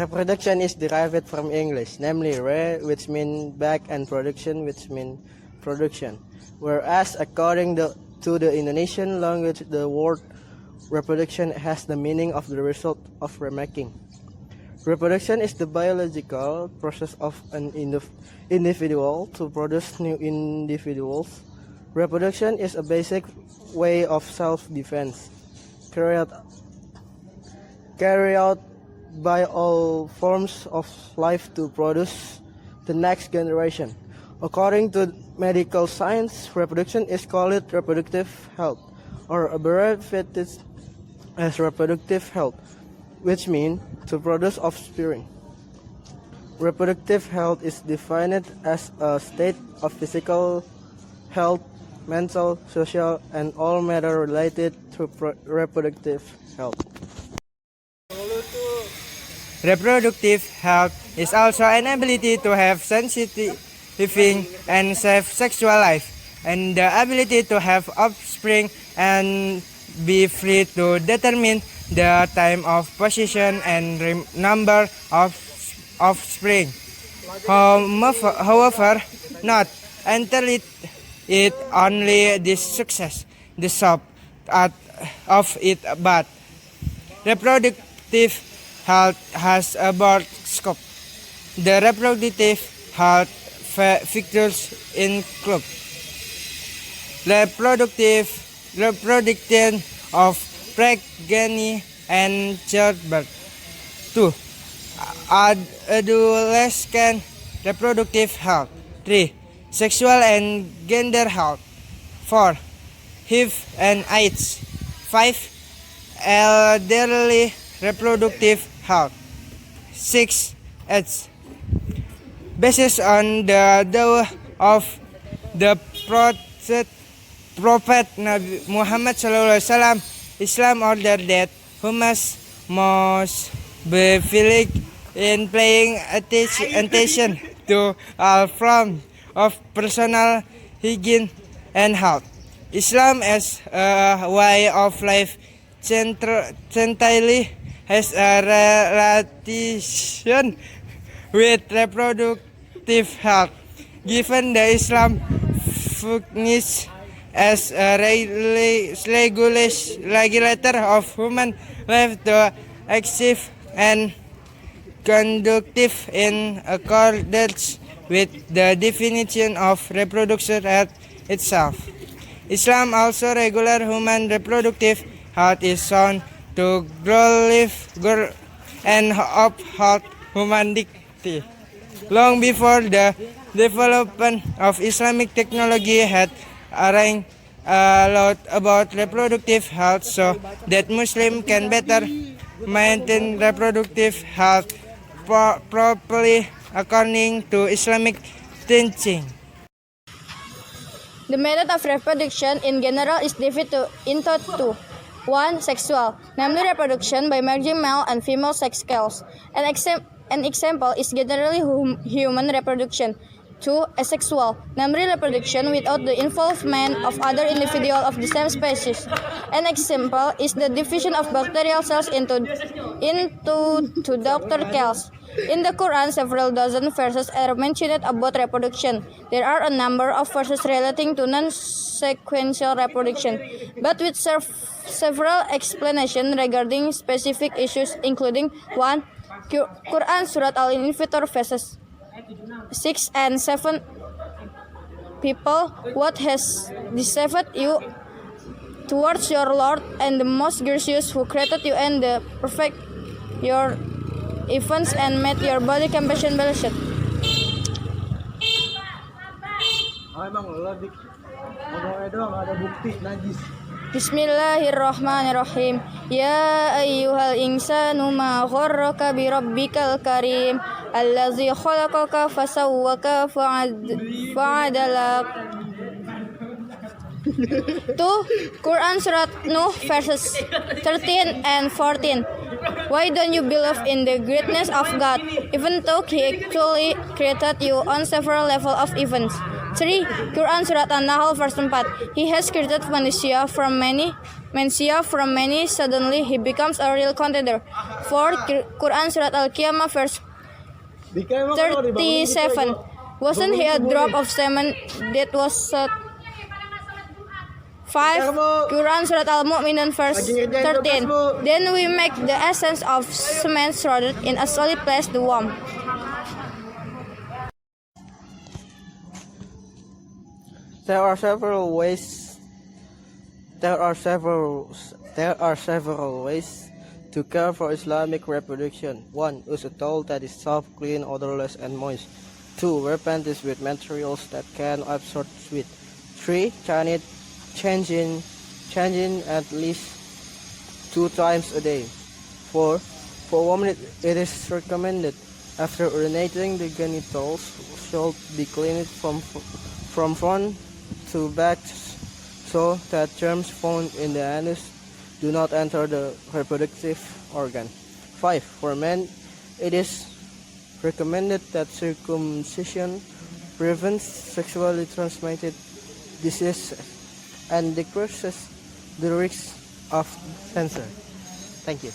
Reproduction is derived from English, namely re, which means back, and production, which means production. Whereas, according to the Indonesian language, the word reproduction has the meaning of the result of remaking. Reproduction is the biological process of an individual to produce new individuals. Reproduction is a basic way of self-defense, carried out by all forms of life to produce the next generation. According to medical science, reproduction is called reproductive health, or abbreviated as reproductive health, which means to produce offspring. Reproductive health is defined as a state of physical health, mental, social, and all matters related to reproductive health. Reproductive health is also an ability to have sensitive and safe sexual life, and the ability to have offspring and be free to determine the time of position and number of offspring. However, not until it only this success, the scope of it, but reproductive health has a broad scope. The reproductive health factors include reproduction of pregnancy and childbirth. 2. Adolescent reproductive health. 3. Sexual and gender health. 4. HIV and AIDS. 5. Elderly reproductive health. 6. AIDS. Based on the dawah of the Prophet Nabi Muhammad SAW, Islam ordered that humans must be vigilant in paying attention to all forms of personal hygiene and health. Islam as a way of life centrally has a relation with reproductive health, given the Islam functions as a regulator of human life to active and conductive in accordance with the definition of reproduction health itself. Islam also regulates human reproductive health is shown to grow, live, and uphold humanity. Long before the development of Islamic technology had arranged a lot about reproductive health so that Muslims can better maintain reproductive health properly according to Islamic teaching. The method of reproduction in general is divided into two. 1. Sexual, namely reproduction by merging male and female sex cells. An example is generally human reproduction. 2. Asexual, namely reproduction without the involvement of other individuals of the same species. An example is the division of bacterial cells into daughter cells. In the Quran, several dozen verses are mentioned about reproduction. There are a number of verses relating to non-sequential reproduction, but with several explanations regarding specific issues, including 1. Quran Surat Al-Infitor verses 6 and 7. People, what has deceived you towards your Lord and the most gracious who created you and the perfect your events and made your body compassion-blessed. Bismillahirrahmanirrahim. Ya ayyuhal insanu ma gharraka bi rabbikal karim allazi khalaqaka fasawwaka fa'adalak. 2. Quran Surat Nuh verses 13 and 14. Why don't you believe in the greatness of God, even though He actually created you on several levels of events? 3. Quran Surat An-Nahl verse 4. He has created Manusia from many. Suddenly he becomes a real contender. 4. Quran Surat Al-Qiyamah verse 37. Wasn't he a drop of semen that was set? 5. Quran Surat Al-Mu'minun verse 13. Then we make the essence of semen shrouded in a solid place, the womb. There are several ways to care for Islamic reproduction. 1. Use a towel that is soft, clean, odorless, and moist. 2. Wear panties with materials that can absorb sweat. 3. Changing at least 2 times a day. 4. For women, it is recommended after urinating, the genitals should be cleaned from front to back so that germs found in the anus do not enter the reproductive organ. 5. For men, it is recommended that circumcision prevents sexually transmitted diseases and decreases the risk of cancer. Thank you.